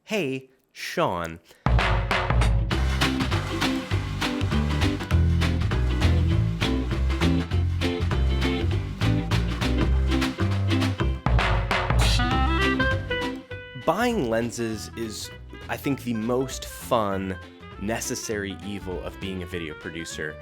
Hey, Sean. Buying lenses is, I think, the most fun, necessary evil of being a video producer.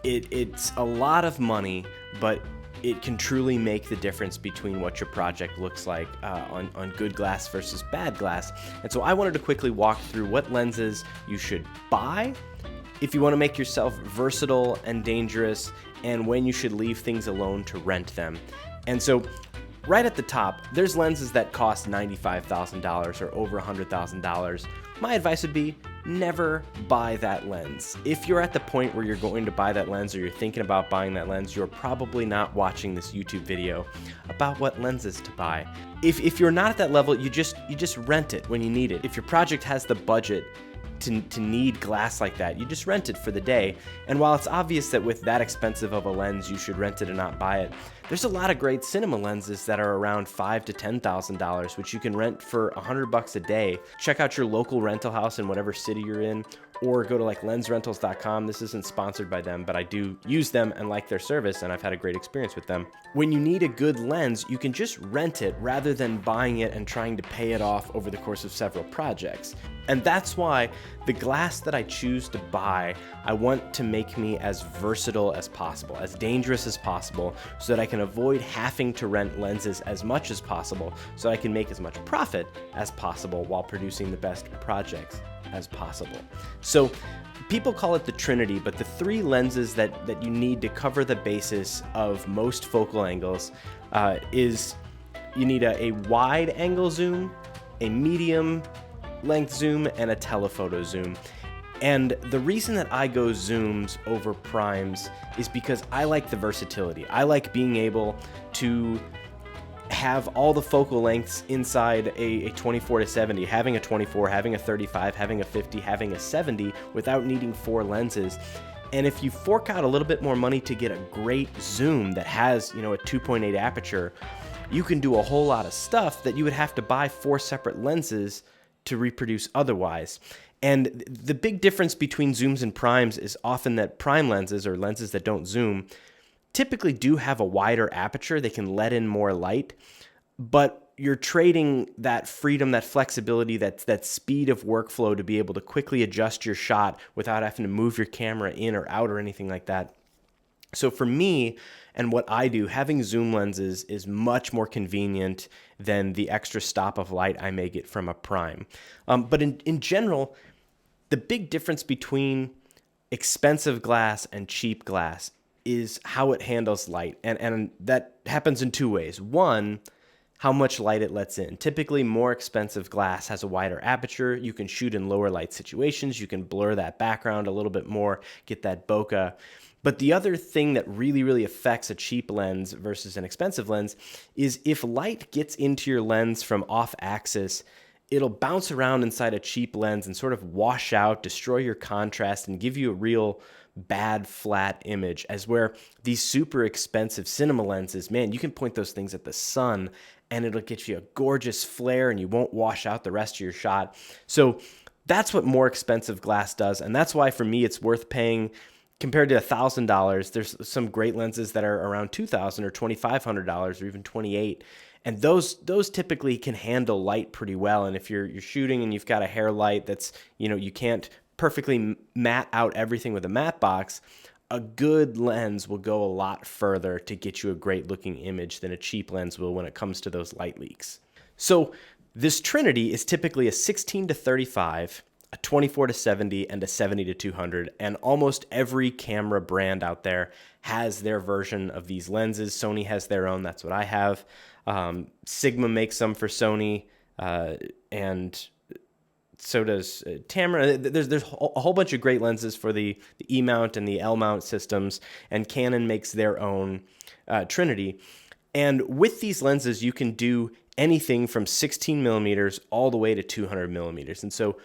It's a lot of money, but it can truly make the difference between what your project looks like on good glass versus bad glass. And so I wanted to quickly walk through what lenses you should buy if you want to make yourself versatile and dangerous, and when you should leave things alone to rent them. And so right at the top, there's lenses that cost $95,000 or over $100,000. My advice would be never buy that lens. If you're at the point where you're going to buy that lens or you're thinking about buying that lens, you're probably not watching this YouTube video about what lenses to buy. If you're not at that level, you just rent it when you need it. If your project has the budget to need glass like that, you just rent it for the day. And while it's obvious that with that expensive of a lens you should rent it and not buy it, there's a lot of great cinema lenses that are around $5,000 to $10,000, which you can rent for $100 a day. Check out your local rental house in whatever city you're in, or go to like lensrentals.com. This isn't sponsored by them, but I do use them and like their service, and I've had a great experience with them. When you need a good lens, you can just rent it rather than buying it and trying to pay it off over the course of several projects. And that's why the glass that I choose to buy, I want to make me as versatile as possible, as dangerous as possible, so that I can avoid having to rent lenses as much as possible, so I can make as much profit as possible while producing the best projects as possible. So people call it the Trinity, but the three lenses that you need to cover the basis of most focal angles is you need a wide angle zoom, a medium length zoom, and a telephoto zoom. And the reason that I go zooms over primes is because I like the versatility. I like being able to have all the focal lengths inside a 24 to 70, having a 24, having a 35, having a 50, having a 70 without needing four lenses. And if you fork out a little bit more money to get a great zoom that has, a 2.8 aperture, you can do a whole lot of stuff that you would have to buy four separate lenses to reproduce otherwise. And the big difference between zooms and primes is often that prime lenses, or lenses that don't zoom, typically do have a wider aperture. They can let in more light, but you're trading that freedom, that flexibility, that speed of workflow to be able to quickly adjust your shot without having to move your camera in or out or anything like that. So for me and what I do, having zoom lenses is much more convenient than the extra stop of light I may get from a prime. But in general, the big difference between expensive glass and cheap glass is how it handles light. And that happens in two ways. One, how much light it lets in. Typically, more expensive glass has a wider aperture. You can shoot in lower light situations. You can blur that background a little bit more, get that bokeh. But the other thing that really, really affects a cheap lens versus an expensive lens is if light gets into your lens from off axis, it'll bounce around inside a cheap lens and sort of wash out, destroy your contrast, and give you a real bad flat image. As where these super expensive cinema lenses, man, you can point those things at the sun and it'll get you a gorgeous flare and you won't wash out the rest of your shot. So that's what more expensive glass does. And that's why for me it's worth paying. Compared to $1,000, there's some great lenses that are around $2,000 or $2,500 or even $2,800. And those typically can handle light pretty well. And if you're shooting and you've got a hair light that's, you can't perfectly matte out everything with a matte box, a good lens will go a lot further to get you a great looking image than a cheap lens will when it comes to those light leaks. So this Trinity is typically a 16 to 35, a 24 to 70, and a 70 to 200. And almost every camera brand out there has their version of these lenses. Sony has their own. That's what I have. Sigma makes some for Sony, and so does Tamron. There's a whole bunch of great lenses for the E-mount and the L-mount systems, and Canon makes their own Trinity. And with these lenses, you can do anything from 16 millimeters all the way to 200 millimeters. And so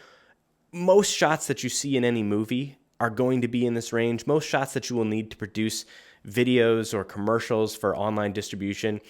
most shots that you see in any movie are going to be in this range. Most shots that you will need to produce videos or commercials for online distribution,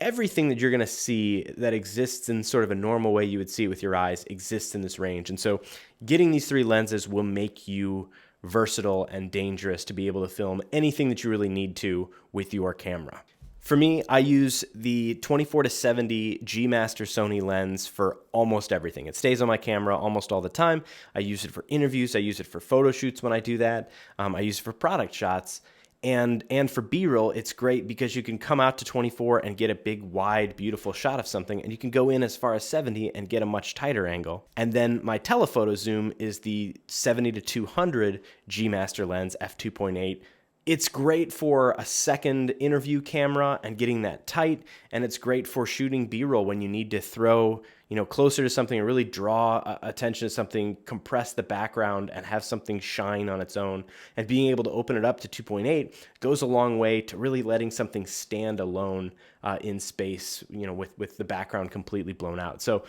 everything that you're going to see that exists in sort of a normal way you would see it with your eyes exists in this range. And so getting these 3 lenses will make you versatile and dangerous to be able to film anything that you really need to with your camera. For me, I use the 24-70 G Master Sony lens for almost everything. It stays on my camera almost all the time. I use it for interviews. I use it for photo shoots when I do that. I use it for product shots. And for B-roll, it's great because you can come out to 24 and get a big, wide, beautiful shot of something, and you can go in as far as 70 and get a much tighter angle. And then my telephoto zoom is the 70-200 G Master lens, f2.8. It's great for a second interview camera and getting that tight, and it's great for shooting B-roll when you need to throw, closer to something and really draw attention to something, compress the background, and have something shine on its own. And being able to open it up to 2.8 goes a long way to really letting something stand alone in space, with the background completely blown out. So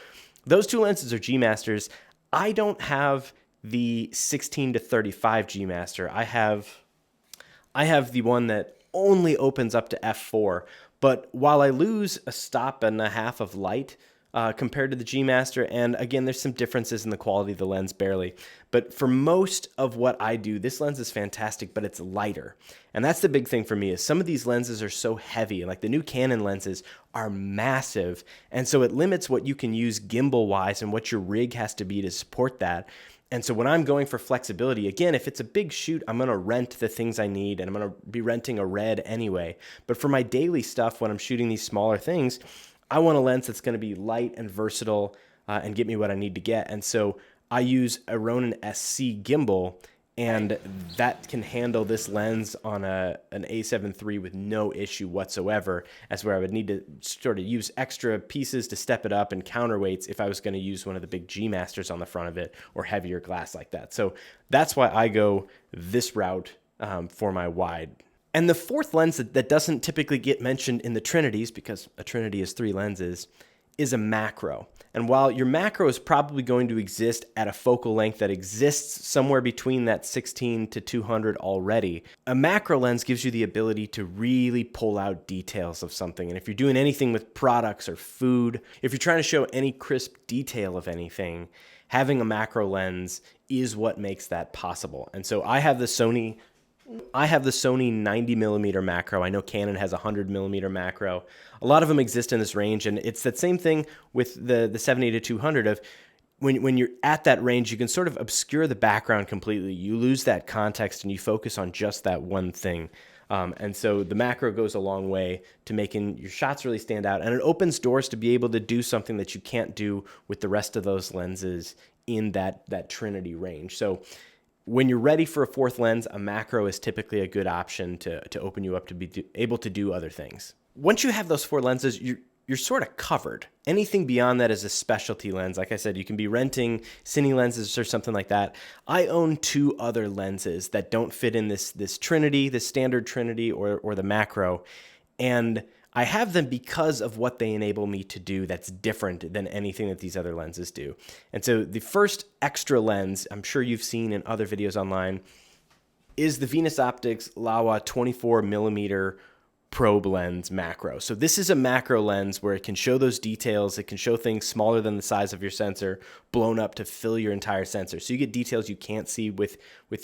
those 2 lenses are G Masters. I don't have the 16-35 G Master. I have the one that only opens up to f4, but while I lose a stop and a half of light compared to the G Master, and again, there's some differences in the quality of the lens barely, but for most of what I do, this lens is fantastic, but it's lighter. And that's the big thing for me, is some of these lenses are so heavy, like the new Canon lenses are massive, and so it limits what you can use gimbal-wise and what your rig has to be to support that. And so when I'm going for flexibility, again, if it's a big shoot, I'm going to rent the things I need, and I'm going to be renting a Red anyway. But for my daily stuff, when I'm shooting these smaller things, I want a lens that's going to be light and versatile and get me what I need to get. And so I use a Ronin SC gimbal, and that can handle this lens on an A7 III with no issue whatsoever, as where I would need to sort of use extra pieces to step it up and counterweights if I was going to use one of the big G Masters on the front of it or heavier glass like that. So that's why I go this route for my wide. And the 4th lens that doesn't typically get mentioned in the Trinities, because a Trinity is 3 lenses, is a macro. And while your macro is probably going to exist at a focal length that exists somewhere between that 16-200 already, a macro lens gives you the ability to really pull out details of something. And if you're doing anything with products or food, if you're trying to show any crisp detail of anything, having a macro lens is what makes that possible. And so I have the Sony 90mm macro. I know Canon has a 100mm macro. A lot of them exist in this range, and it's that same thing with the 70-200 of when you're at that range, you can sort of obscure the background completely. You lose that context and you focus on just that one thing. And so the macro goes a long way to making your shots really stand out, and it opens doors to be able to do something that you can't do with the rest of those lenses in that Trinity range. So when you're ready for a 4th lens, a macro is typically a good option to open you up to be able to do other things. Once you have those 4 lenses, you're sort of covered. Anything beyond that is a specialty lens. Like I said, you can be renting cine lenses or something like that. I own 2 other lenses that don't fit in this Trinity, the standard Trinity or the macro, and I have them because of what they enable me to do that's different than anything that these other lenses do. And so the first extra lens, I'm sure you've seen in other videos online, is the Venus Optics LAWA 24mm probe lens macro. So this is a macro lens where it can show those details. It can show things smaller than the size of your sensor, blown up to fill your entire sensor. So you get details you can't see with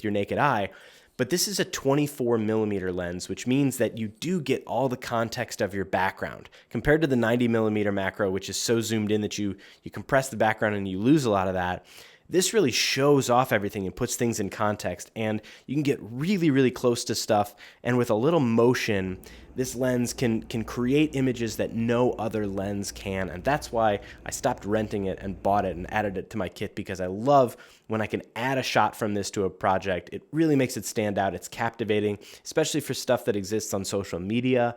your naked eye. But this is a 24mm lens, which means that you do get all the context of your background. Compared to the 90mm macro, which is so zoomed in that you compress the background and you lose a lot of that, this really shows off everything and puts things in context, and you can get really, really close to stuff, and with a little motion, this lens can create images that no other lens can, and that's why I stopped renting it and bought it and added it to my kit, because I love when I can add a shot from this to a project. It really makes it stand out. It's captivating, especially for stuff that exists on social media.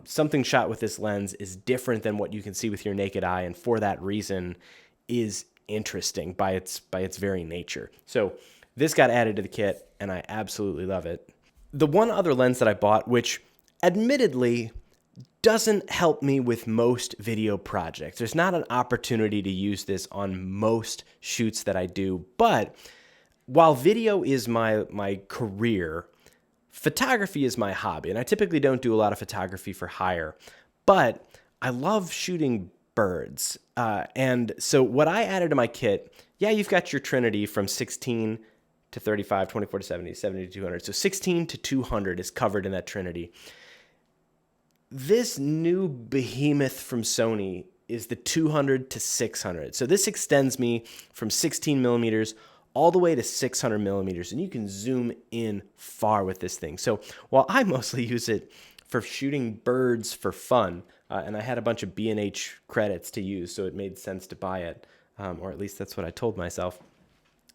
Something shot with this lens is different than what you can see with your naked eye, and for that reason is interesting by its very nature. So this got added to the kit, and I absolutely love it. The one other lens that I bought, which admittedly doesn't help me with most video projects. There's not an opportunity to use this on most shoots that I do, but while video is my career, photography is my hobby, and I typically don't do a lot of photography for hire, but I love shooting birds. And so what I added to my kit, yeah, you've got your Trinity from 16 to 35, 24 to 70, 70 to 200. So 16 to 200 is covered in that Trinity. This new behemoth from Sony is the 200 to 600. So this extends me from 16 millimeters all the way to 600 millimeters, and you can zoom in far with this thing. So while I mostly use it for shooting birds for fun, and I had a bunch of B&H credits to use, so it made sense to buy it, or at least that's what I told myself.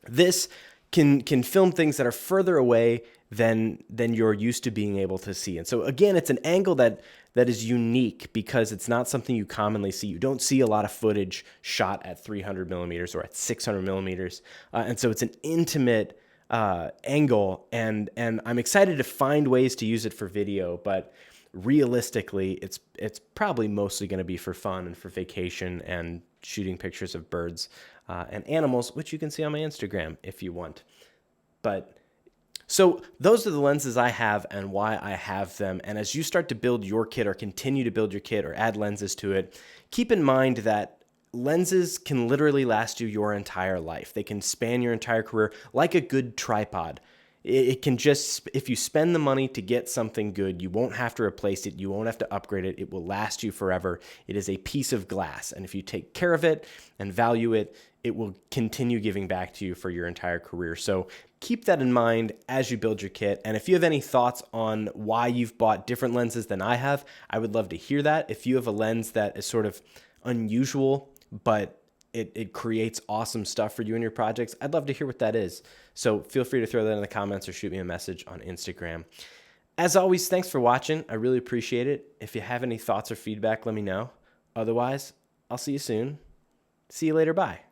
This can film things that are further away than you're used to being able to see. And so again, it's an angle that is unique because it's not something you commonly see. You don't see a lot of footage shot at 300 millimeters or at 600 millimeters. And so it's an intimate angle, and I'm excited to find ways to use it for video, but realistically, it's probably mostly going to be for fun and for vacation and shooting pictures of birds and animals, which you can see on my Instagram if you want. But so those are the lenses I have and why I have them. And as you start to build your kit or continue to build your kit or add lenses to it, keep in mind that lenses can literally last you your entire life. They can span your entire career like a good tripod. It can just, if you spend the money to get something good, you won't have to replace it. You won't have to upgrade it. It will last you forever. It is a piece of glass. And if you take care of it and value it, it will continue giving back to you for your entire career. So keep that in mind as you build your kit. And if you have any thoughts on why you've bought different lenses than I have, I would love to hear that. If you have a lens that is sort of unusual, but it creates awesome stuff for you and your projects, I'd love to hear what that is. So feel free to throw that in the comments or shoot me a message on Instagram. As always, thanks for watching. I really appreciate it. If you have any thoughts or feedback, let me know. Otherwise, I'll see you soon. See you later. Bye.